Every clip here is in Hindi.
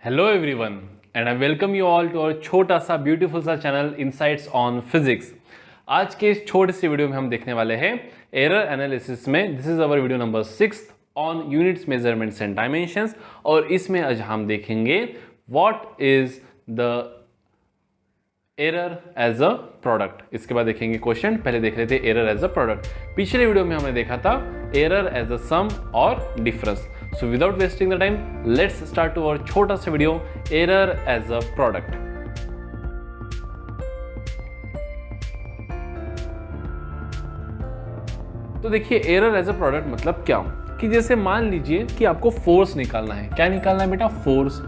Hello everyone and I welcome you all to our छोटा सा ब्यूटीफुल सा चैनल इनसाइट्स ऑन फिजिक्स। आज के इस छोटे से वीडियो में हम देखने वाले हैं एरर एनालिसिस में। This is our video number 6 on units, measurements and dimensions. और इसमें आज हम देखेंगे what is the error as a product. इसके बाद देखेंगे क्वेश्चन। पहले देख रहे थे एरर एज अ प्रोडक्ट। पिछले वीडियो में हमने देखा था एरर एज अ सम और difference. So without wasting the time let's start to our छोटा सा video error as a product. तो देखिए एरर एज अ प्रोडक्ट मतलब क्या कि जैसे मान लीजिए कि आपको फोर्स निकालना है। क्या निकालना है बेटा? फोर्स।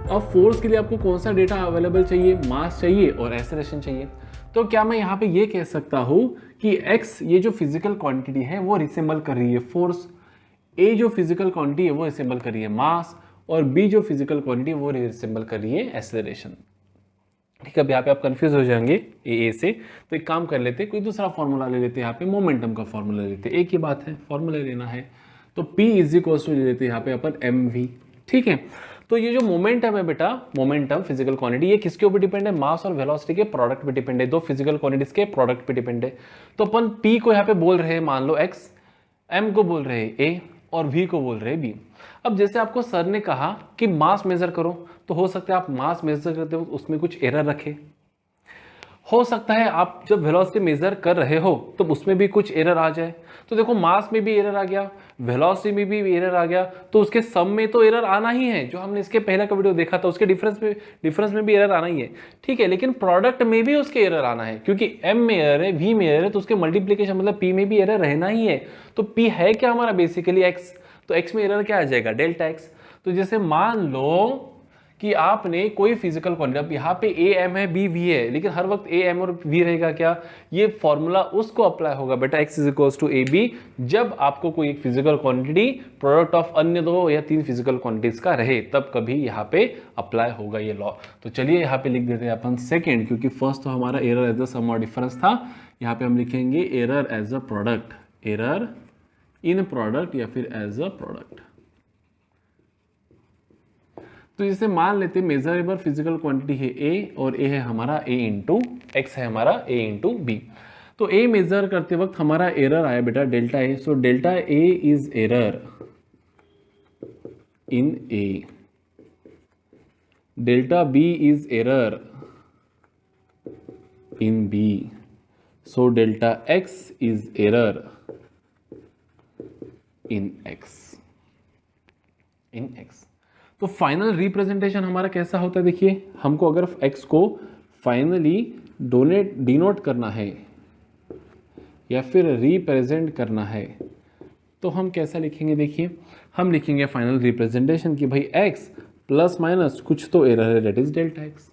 अब फोर्स के लिए आपको कौन सा डेटा अवेलेबल चाहिए? मास चाहिए और एक्सेलरेशन चाहिए। तो क्या मैं यहाँ पे ये कह सकता हूँ कि x ये जो फिजिकल क्वांटिटी है वो रिसेंबल कर रही है फोर्स, a जो फिजिकल क्वांटिटी है वो रिसेंबल कर रही है मास, और b जो फिजिकल क्वांटिटी है वो रिसेंबल कर रही है एक्सेलरेशन। ठीक है, अब यहाँ पे आप कंफ्यूज हो जाएंगे ए से। तो एक काम कर लेते, कोई दूसरा फॉर्मूला ले लेते, यहाँ पे मोमेंटम का फॉर्मूला लेते। एक ही बात है, फॉर्मूला लेना है तो P इज इक्वल टू ले लेते यहाँ पे अपन mv। ठीक है, तो ये जो मोमेंटम है बेटा, मोमेंटम फिजिकल क्वांटिटी, ये किसके ऊपर डिपेंड है? मास और वेलोसिटी के प्रोडक्ट पे डिपेंड है। दो फिजिकल क्वांटिटीज के प्रोडक्ट पे डिपेंड है। तो अपन P को यहाँ पे बोल रहे हैं मान लो x, m को बोल रहे हैं a और v को बोल रहे हैं b। अब जैसे आपको सर ने कहा कि मास मेजर करो, तो हो सकता है आप मास मेजर करते हो उसमें कुछ एरर रखे। हो सकता है आप जब वेलोसिटी मेजर कर रहे हो तो उसमें भी कुछ एरर आ जाए। तो देखो मास में भी एरर आ गया, वेलोसिटी में भी एरर आ गया, तो उसके सम में तो एरर आना ही है। जो हमने इसके पहले का वीडियो देखा था उसके डिफरेंस में भी एरर आना ही है। ठीक है, लेकिन प्रोडक्ट में भी उसके एरर आना है, क्योंकि m में एरर है, v में एरर है, तो उसके मल्टीप्लीकेशन मतलब p में भी एरर रहना ही है। तो p है क्या हमारा? Basically x। तो x में एरर क्या आ जाएगा? Delta x। तो जैसे मान लो कि आपने कोई फिजिकल क्वांटिटी, अब यहाँ पे ए एम है, बी वी है, लेकिन हर वक्त ए एम और वी रहेगा क्या? ये फॉर्मूला उसको अप्लाई होगा बेटा x is equal to A B, जब आपको कोई एक फिजिकल क्वांटिटी प्रोडक्ट ऑफ अन्य दो या तीन फिजिकल क्वांटिटीज का रहे, तब कभी यहाँ पे अप्लाई होगा ये लॉ। तो चलिए यहाँ पे लिख देते हैं अपन सेकेंड, क्योंकि फर्स्ट तो हमारा एरर एज अ सम और डिफरेंस था। यहाँ पे हम लिखेंगे error as a product, error in product या फिर एज अ प्रोडक्ट। तो जैसे मान लेते हैं मेजरेबल फिजिकल क्वांटिटी है A और A है हमारा A इंटू एक्स है हमारा A इंटू बी। तो A मेजर करते वक्त हमारा एरर आया बेटा delta A। So delta A is error in A, delta B is error in B, so delta X is error in X, in X। तो फाइनल रिप्रेजेंटेशन हमारा कैसा होता है? देखिए, हमको अगर x को फाइनली डिनोट करना है या फिर रिप्रेजेंट करना है तो हम कैसा लिखेंगे? देखिए, हम लिखेंगे फाइनल रिप्रेजेंटेशन कि भाई x प्लस माइनस कुछ तो एरर है, that is delta x।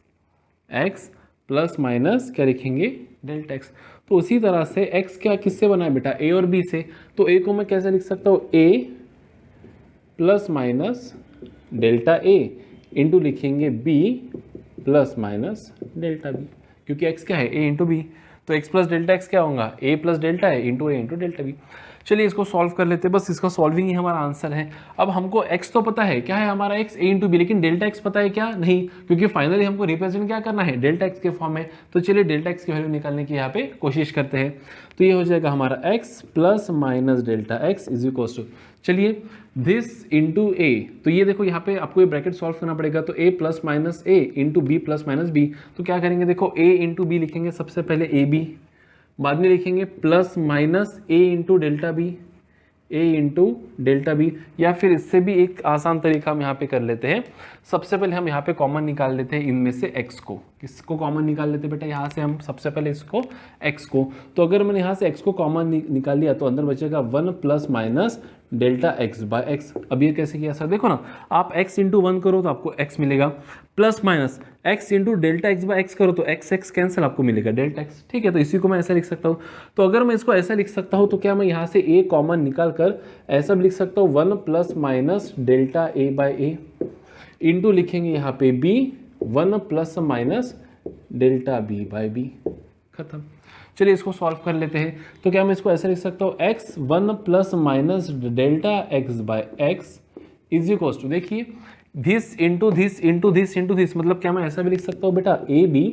x plus minus क्या लिखेंगे? Delta x। तो उसी तरह से x क्या किससे बना है बेटा? a और b से। तो a को मैं कैसे लिख सकता हूँ? a plus minus delta A into लिखेंगे b plus minus delta B, क्योंकि x क्या है? a into B. तो x प्लस डेल्टा एक्स क्या होगा? a प्लस डेल्टा है into A into delta B. चलिए इसको सॉल्व कर लेते हैं, बस इसका सॉल्विंग ही हमारा आंसर है। अब हमको x तो पता है, क्या है हमारा x? a इंटू बी, लेकिन डेल्टा x पता है क्या? नहीं, क्योंकि फाइनली हमको रिप्रेजेंट क्या करना है? डेल्टा x के फॉर्म में। तो चलिए डेल्टा x की वैल्यू निकालने की यहाँ पे कोशिश करते हैं। तो ये हो जाएगा हमारा x plus minus delta x is equal to, चलिए दिस इंटू ए। तो ये देखो यहाँ पे आपको ये ब्रैकेट सॉल्व करना पड़ेगा। तो a plus minus A into B plus minus B. तो क्या करेंगे? देखो a इंटू बी लिखेंगे सबसे पहले ए बी, बाद में लिखेंगे plus minus a into delta B, a into delta B. या फिर इससे भी एक आसान तरीका हम यहाँ पे कर लेते हैं। सबसे पहले हम यहाँ पे कॉमन निकाल लेते हैं इनमें से x को। किसको कॉमन निकाल लेते हैं बेटा? यहाँ से हम सबसे पहले इसको x को। तो अगर मैंने यहाँ से x को कॉमन निकाल लिया तो अंदर बचेगा 1 plus minus delta x by X. अब ये कैसे किया सर? देखो ना, आप x इंटू 1 करो तो आपको x मिलेगा, plus minus x into delta x by X करो तो x कैंसिल, आपको मिलेगा डेल्टा x। ठीक है, तो इसी को मैं ऐसा लिख सकता हूँ। तो अगर मैं इसको ऐसा लिख सकता हूँ तो क्या मैं यहाँ से a कॉमन निकाल कर ऐसा भी लिख सकता हूँ 1 plus minus delta a by A into लिखेंगे यहाँ पे b 1 plus minus delta b by b। खत्म। चलिए इसको सॉल्व कर लेते हैं। तो क्या मैं इसको ऐसे लिख सकता हूँ? x 1 plus minus delta x by x is equal to, देखिए this into this into this into this, मतलब क्या मैं ऐसा भी लिख सकता हूँ बेटा, A B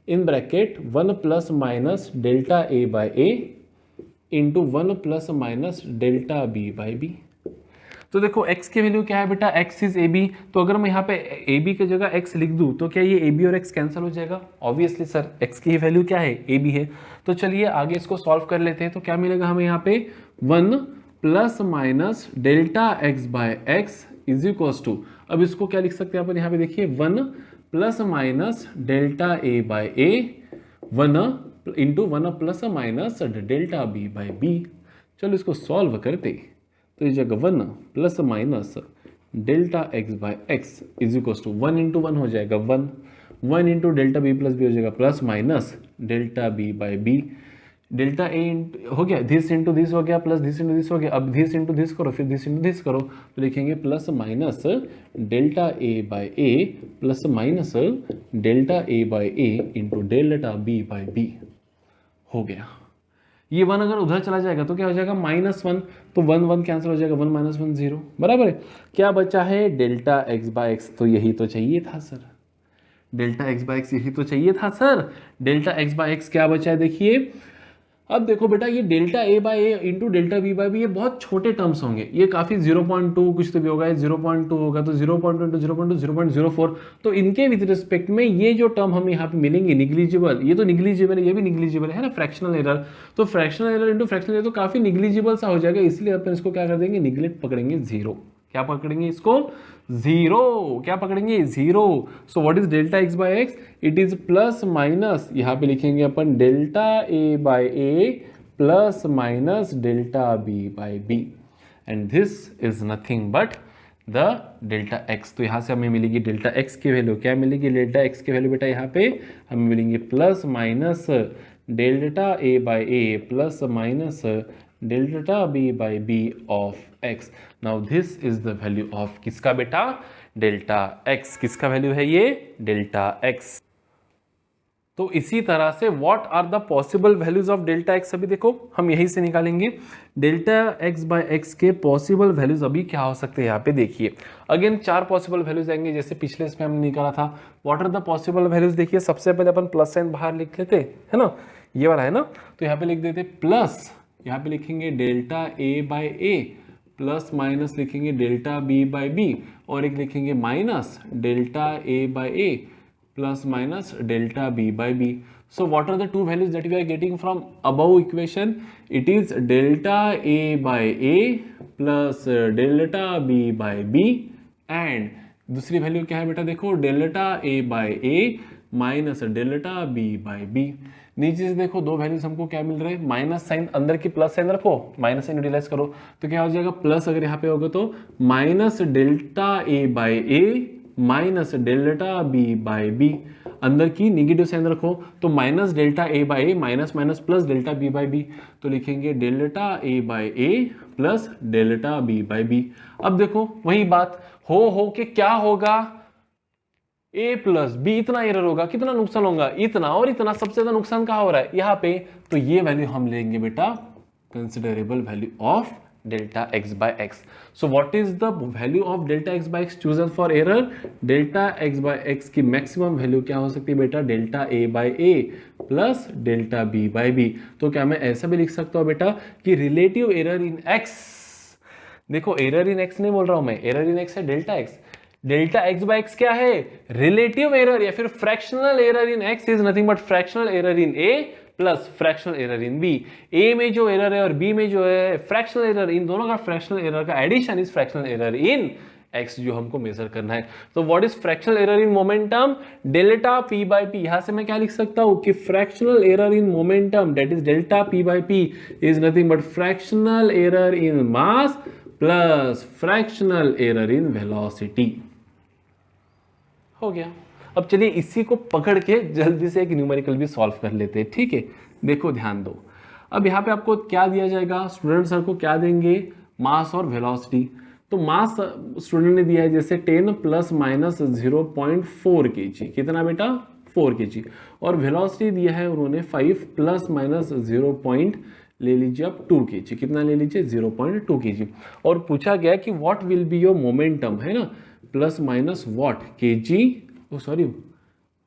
in bracket 1 plus minus delta A by A into 1 plus minus delta B by B. तो देखो x की वैल्यू क्या है बेटा, x इज ए बी, तो अगर मैं यहाँ पे ए बी की जगह x लिख दूँ तो क्या ये ए बी और x कैंसिल हो जाएगा? ऑब्वियसली सर, x की वैल्यू क्या है, ए बी है। तो चलिए आगे इसको सॉल्व कर लेते हैं। तो क्या मिलेगा हमें यहाँ पे 1 plus minus delta x by x is equals to, अब इसको क्या लिख सकते हैं अपन, यहाँ पे देखिए 1 plus minus delta A by A 1 into 1 plus minus delta B by B. चलो इसको सॉल्व करते, तो इस जगह 1 plus minus delta x by x is equals to 1 into 1 हो जाएगा 1 into delta B plus B हो जाएगा plus minus delta B by B, delta A हो गया, दिस इंटू दिस हो गया प्लस दिस इंटू दिस हो गया, अब दिस इंटू दिस करो फिर दिस इंटू दिस करो, तो लिखेंगे plus minus delta A by A plus minus delta A by A into delta B by B हो गया। ये 1 अगर उधर चला जाएगा तो क्या हो जाएगा -1, तो 1 1 कैंसिल हो जाएगा, 1 माइनस 1 0, बराबर है। क्या बचा है, डेल्टा एक्स बाय एक्स, तो यही तो चाहिए था sir, delta x by x यही तो चाहिए था sir. Delta x by x क्या बचा है देखिए, अब देखो बेटा ये delta A by A into delta B by B ये बहुत छोटे टर्म्स होंगे, ये काफ़ी 0.2 कुछ तो भी होगा, 0.2 होगा तो 0.2 इंटू 0.2 0.04, तो इनके विद रिस्पेक्ट में ये जो टर्म हमें यहाँ पे मिलेंगे निग्लिजिबल, ये तो निग्लिजिबल है, ये भी निग्लिजिबल है ना, फ्रैक्शनल एरर, तो fractional error into fractional error तो काफ़ी निग्लिजिबल सा हो जाएगा, इसलिए अपन इसको क्या कर देंगे, निग्लेक्ट पकड़ेंगे 0। क्या पकड़ेंगे इसको, 0, क्या पकड़ेंगे 0। So what is delta x by x, it is plus minus, यहाँ पे लिखेंगे अपन delta A by A plus minus delta B by B, and this is nothing but the delta x. तो यहाँ से हमें मिलेगी डेल्टा एक्स की वैल्यू, क्या मिलेगी, डेल्टा एक्स की वैल्यू बेटा यहाँ पे हमें मिलेंगे plus minus delta A by A plus minus delta B by B of X. Now this is the value of किसका बेटा, डेल्टा एक्स, किसका वैल्यू है ये, डेल्टा एक्स। तो इसी तरह से what are the possible values of delta X, अभी देखो हम यहीं से निकालेंगे डेल्टा एक्स बाय एक्स के पॉसिबल वैल्यूज अभी क्या हो सकते हैं, यहाँ पे देखिए अगेन 4 पॉसिबल वैल्यूज आएंगे जैसे पिछले इसमें हमने निकाला था। What are the possible values, देखिए सबसे पहले अपन प्लस साइन बाहर लिख लेते है ना, ये वाला है ना, तो यहाँ पे लिख देते प्लस, यहाँ पे लिखेंगे delta A by A plus minus लिखेंगे डेल्टा बी बाय बी, और एक लिखेंगे minus delta A by A plus minus delta b by b. So what are the two values that we are getting from above equation? It is delta a by a plus delta b by b, and दूसरी वैल्यू क्या है बेटा, देखो delta a by a minus delta b by b। नीचे से देखो दो वैल्यूज हमको क्या मिल रहे हैं, माइनस साइन अंदर की प्लस साइन रखो, माइनस साइन यूटिलाइज करो तो क्या हो जाएगा, प्लस अगर यहाँ पे होगा तो minus delta a by a minus delta B by B, अंदर की निगेटिव साइन रखो तो minus delta A by A minus minus plus delta B by B, तो लिखेंगे delta A by A plus delta B by B. अब देखो वही बात हो के क्या होगा, ए प्लस बी इतना एरर होगा, कितना नुकसान होगा, इतना, और इतना सबसे ज्यादा नुकसान कहाँ हो रहा है यहाँ पे, तो ये वैल्यू हम लेंगे बेटा considerable value of delta x by x. So what is the value of delta x by x chosen for error? delta x by x की maximum value क्या हो सकती है बेटा, delta a by a plus delta b by b। तो क्या मैं ऐसा भी लिख सकता हूँ बेटा कि relative error in x, देखो error in x नहीं बोल रहा हूँ मैं, error in x है delta x, delta x by x क्या है, रिलेटिव एरर या फिर fractional error in X is nothing but fractional error in A plus fractional error in B. A में जो एरर है और बी में जो है फ्रैक्शनल एरर, इन दोनों का फ्रैक्शनल एरर का addition is fractional error in X जो हमको मेजर करना है। तो what is fractional error in momentum, delta P by P. यहां से मैं क्या लिख सकता हूं कि fractional error in momentum that is delta P by P is nothing but fractional error in mass plus fractional error in velocity. हो गया। अब चलिए इसी को पकड़ के जल्दी से एक न्यूमेरिकल भी सॉल्व कर लेते हैं, ठीक है। देखो ध्यान दो, अब यहाँ पे आपको क्या दिया जाएगा, स्टूडेंट सर को क्या देंगे, मास और वेलोसिटी। तो मास स्टूडेंट ने दिया है जैसे 10 प्लस माइनस 0.4 kg, कितना बेटा 4 kg, और वेलोसिटी दिया है उन्होंने 5 प्लस माइनस 0. ले लीजिए आप 2 kg, कितना ले लीजिए 0.2 kg, और पूछा गया कि what will be your momentum, है ना, प्लस माइनस वॉट के जी, ओ सॉरी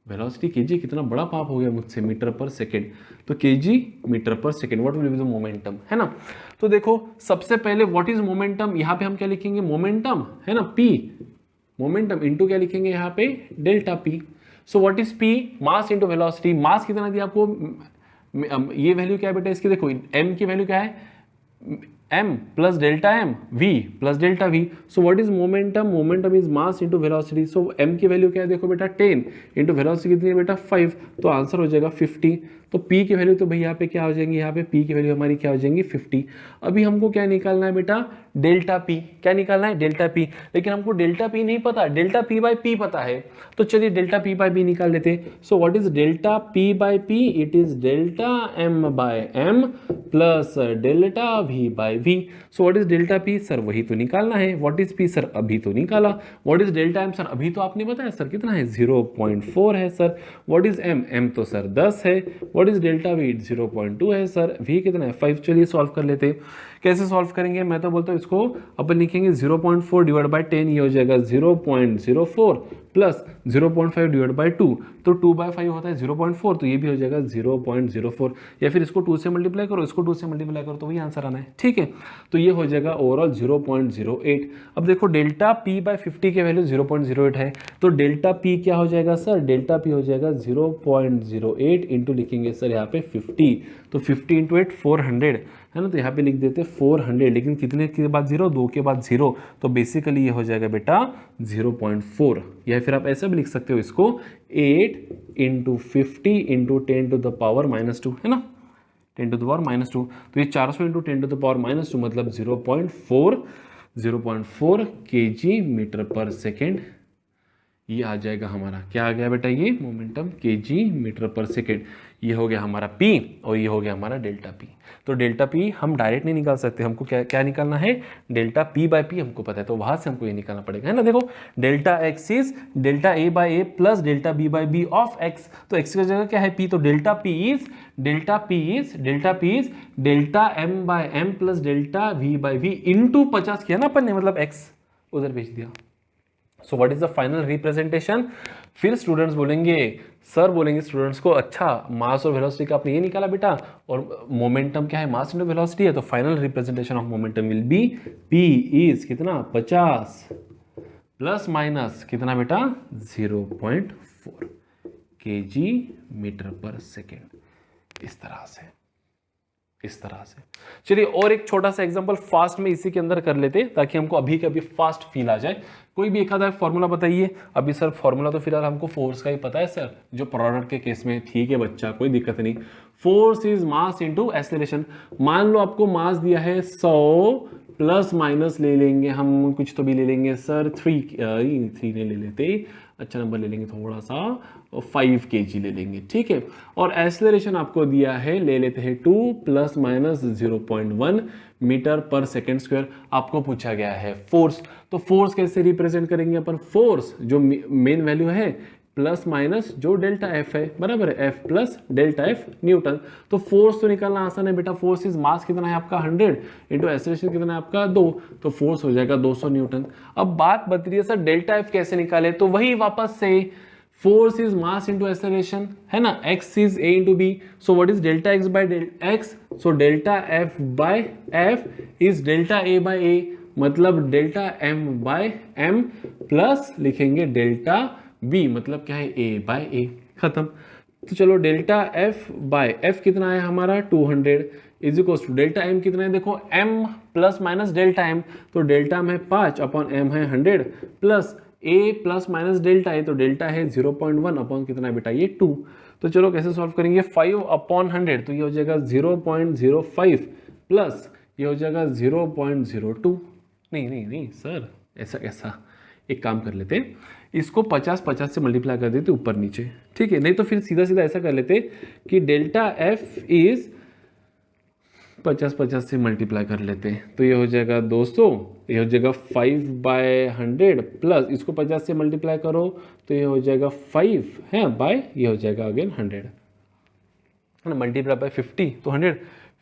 वेलोसिटी केजी, कितना बड़ा पाप हो गया मुझसे, मीटर पर सेकेंड, तो केजी मीटर पर second, what will be the momentum, है ना। तो देखो सबसे पहले व्हाट इज मोमेंटम, यहाँ पे हम क्या लिखेंगे मोमेंटम, है ना, पी मोमेंटम इंटू क्या लिखेंगे यहाँ पे delta P. So what is P, mass into velocity, mass कितना दिया आपको, ये वैल्यू क्या है बेटा इसकी, देखो m की वैल्यू क्या है m plus delta m v plus delta v। So what is momentum, momentum is mass into velocity. So m की वैल्यू क्या है देखो बेटा 10 इंटू वेलोसिटी कितनी है बेटा 5, तो आंसर हो जाएगा 50। तो p की वैल्यू तो भाई यहाँ पे क्या हो जाएंगी, यहाँ पे p की वैल्यू हमारी क्या हो जाएंगी 50। अभी हमको क्या निकालना है बेटा डेल्टा p, क्या निकालना है डेल्टा p, लेकिन हमको डेल्टा p नहीं पता, डेल्टा p बाई p पता है, तो चलिए डेल्टा p बाई p निकाल लेते। So what is delta p by p, it is delta m by m plus delta v by v। So what is delta p sir, वही तो निकालना है, व्हाट इज p सर अभी तो निकाला, what is delta m sir अभी तो आपने बताया सर कितना है 0.4 है sir, what is m, m तो सर 10 है, व्हाट इज डेल्टा v 0.2 है सर, v कितना है 5। चलिए सॉल्व कर लेते, कैसे सॉल्व करेंगे, मैं तो बोलता हूँ इसको अपन लिखेंगे 0.4 डिवाइड बाय 10, ये हो जाएगा 0.04 प्लस 0.5 डिवाइड बाय 2, तो 2/5 होता है 0.4, तो ये भी हो जाएगा 0.04, या फिर इसको 2 से मल्टीप्लाई करो, इसको 2 से मल्टीप्लाई करो, तो वही आंसर आना है, ठीक है। तो ये हो जाएगा ओवरऑल 0.08। अब देखो डेल्टा p बाय 50 की वैल्यू 0.08 है, तो डेल्टा p क्या हो जाएगा सर, डेल्टा p हो जाएगा 0.08 इंटू लिखेंगे सर यहाँ पे 50, तो 50 इंटू 8 400 है ना, तो यहाँ पे लिख देते 400, लेकिन कितने के बाद 0, 2 के बाद 0, तो बेसिकली ये हो जाएगा बेटा 0.4, या फिर आप ऐसा भी लिख सकते हो इसको 8 into 50 into 10 to the power -2, है ना, 10 टू द पावर -2, तो ये 400 इंटू 10 टू द पावर -2 मतलब 0.4 kg मीटर पर सेकेंड, ये आ जाएगा हमारा, क्या आ गया बेटा ये मोमेंटम kg मीटर पर सेकेंड, ये हो गया हमारा p और ये हो गया हमारा डेल्टा p। तो डेल्टा p हम डायरेक्ट नहीं निकाल सकते, हमको क्या क्या निकालना है डेल्टा p बाई p हमको पता है, तो वहां से हमको ये निकालना पड़ेगा, है ना। देखो delta x is delta a by a plus delta b by b of x, तो x की जगह क्या है p, तो delta p is delta m by m plus delta v by v into 50 किया ना अपन ने, मतलब x उधर भेज दिया। सो what is the final representation, फिर स्टूडेंट्स बोलेंगे, सर बोलेंगे स्टूडेंट्स को, अच्छा मास और वेलोसिटी का आपने ये निकाला बेटा, और मोमेंटम क्या है मास इंटू वेलोसिटी है, तो final representation of momentum will be p is कितना 50 प्लस माइनस कितना बेटा 0.4 kg मीटर पर सेकेंड, इस तरह से। चलिए और एक छोटा सा एग्जांपल फास्ट में इसी के अंदर कर लेते ताकि हमको अभी के अभी फास्ट फील आ जाए। कोई भी एक आधा फॉर्मूला बताइए। अभी सर फॉर्मूला तो फिलहाल हमको फोर्स का ही पता है सर, जो प्रोडक्ट के केस में, ठीक है बच्चा कोई दिक्कत नहीं। Force is mass into acceleration. मान लो आपको मास दिया है 100 प्लस माइनस ले लेंगे हम, कुछ तो भी ले लेंगे सर 3 नहीं ले लेते, अच्छा नंबर ले लेंगे थोड़ा सा, 5 kg ले लेंगे, ठीक है। और एक्सेलरेशन आपको दिया है, ले लेते हैं 2 प्लस माइनस 0.1 मीटर पर सेकेंड स्क्वायर। आपको पूछा गया है फोर्स, तो फोर्स कैसे रिप्रेजेंट करेंगे अपन, फोर्स जो मेन वैल्यू है प्लस माइनस जो डेल्टा एफ है, बराबर है, F plus delta F Newton. तो फोर्स तो निकालना आसान है बेटा, फोर्स इज मास कितना है आपका 100 इंटू एक्सेलरेशन कितना है आपका 2, तो फोर्स हो जाएगा 200 न्यूटन। अब बात बत रही है सर डेल्टा एफ कैसे निकाले, तो वही वापस से force is mass into acceleration है ना, X is A into B, so what is delta x by X, so delta F by F is delta A by A, मतलब delta M by M plus लिखेंगे डेल्टा बी, मतलब क्या है ए बाय ए, खत्म। तो चलो डेल्टा एफ बाय एफ कितना है हमारा 200 is equal to delta M कितना है, देखो M plus minus delta M, तो डेल्टा में 5 अपॉन एम है 100 plus A plus minus delta है, तो डेल्टा है 0.1 अपॉन कितना है बेटा ये 2। तो चलो कैसे सॉल्व करेंगे, 5 अपॉन 100 तो ये हो जाएगा 0.05 प्लस ये हो जाएगा 0.02, नहीं सर ऐसा कैसा, एक काम कर लेते, इसको 50 से मल्टीप्लाई कर देते ऊपर नीचे, ठीक है, नहीं तो फिर सीधा ऐसा कर लेते कि डेल्टा एफ इज 50 से मल्टीप्लाई कर लेते हैं, तो ये हो जाएगा 200, ये हो जाएगा 5/100 प्लस इसको 50 से मल्टीप्लाई करो तो ये हो जाएगा 5 है बाय, ये हो जाएगा अगेन 100 है ना, मल्टीप्लाई बाय 50 तो 100,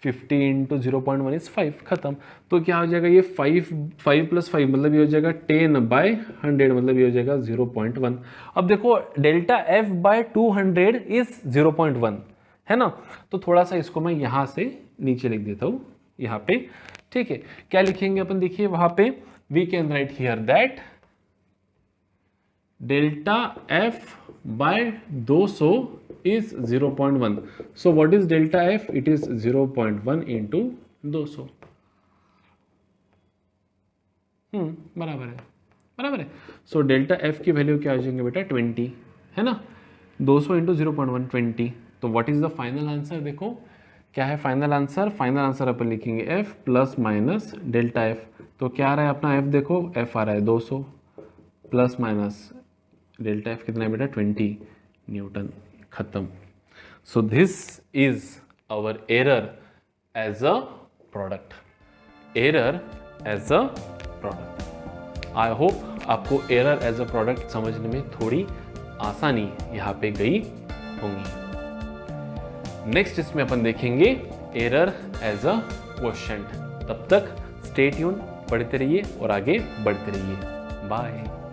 50 इंटू 0.1 इज 5, खत्म। तो क्या हो जाएगा ये 5 + 5 मतलब ये हो जाएगा 10/100 मतलब ये हो जाएगा 0.1। अब देखो डेल्टा एफ बाय 200 इज 0.1 है ना, तो थोड़ा सा इसको मैं यहाँ से नीचे लिख देता हूँ यहाँ पे, ठीक है। क्या लिखेंगे अपन, देखिए वहाँ पे we can write here that delta F by 200 is 0.1. So what is delta f? It is 0.1 into 200. बराबर है। सो डेल्टा एफ की वैल्यू क्या आ जाएंगे बेटा 20 है ना, 200 इंटू 0.1 20। तो what is the final answer, देखो क्या है फाइनल आंसर। फाइनल आंसर अपन लिखेंगे F plus minus delta F. तो क्या आ रहा है अपना एफ, देखो एफ आ रहा है 200 प्लस माइनस डेल्टा एफ कितना है बेटा 20 न्यूटन, खत्म। So this is our error as a product, error as a product. I hope आपको एरर एज अ प्रोडक्ट समझने में थोड़ी आसानी यहाँ पे गई होंगी। नेक्स्ट इसमें अपन देखेंगे एरर एज अ क्वोशिएंट। तब तक स्टे ट्यून, पढ़ते रहिए और आगे बढ़ते रहिए। बाय।